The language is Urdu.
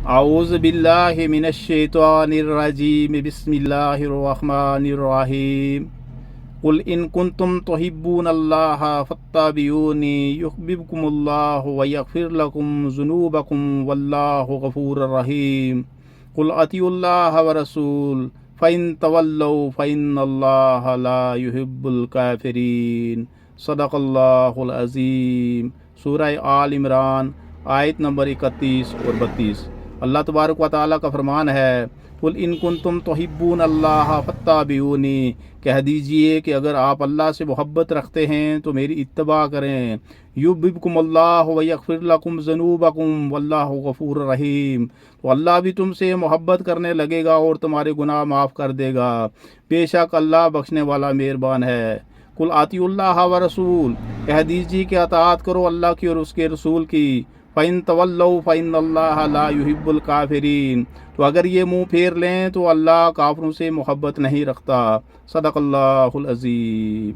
اعوذ باللہ من الشیطان الرجیم بسم اللہ الرحمن الرحیم قل ان کنتم تحبون اللہ فاتبعونی یحببکم اللہ ویغفر لکم ذنوبکم واللہ غفور رحیم قل اطیعوا اللہ ورسول فإن تولوا فإن اللہ لا يحب الکافرین۔ صدق اللہ العظیم۔ سورہ آل عمران آیت نمبر 31 اور 32۔ اللہ تبارک و تعالیٰ کا فرمان ہے، قل ان کنتم تحبون اللہ فاتبعونی، کہہ دیجئے کہ اگر آپ اللہ سے محبت رکھتے ہیں تو میری اتباع کریں۔ یحببکم اللہ ویغفر لکم ذنوبکم واللہ غفور رحیم، تو اللہ بھی تم سے محبت کرنے لگے گا اور تمہارے گناہ معاف کر دے گا، بے شک اللہ بخشنے والا مہربان ہے۔ قل اطیعوا اللہ ورسول، کہہ دیجیے کہ اطاعت کرو اللہ کی اور اس کے رسول کی۔ فَإِن تَوَلَّوْا فَإِنَّ اللَّهَ لَا يُحِبُّ الْكَافِرِينَ، تو اگر یہ منہ پھیر لیں تو اللہ کافروں سے محبت نہیں رکھتا۔ صدق اللہ العظیم۔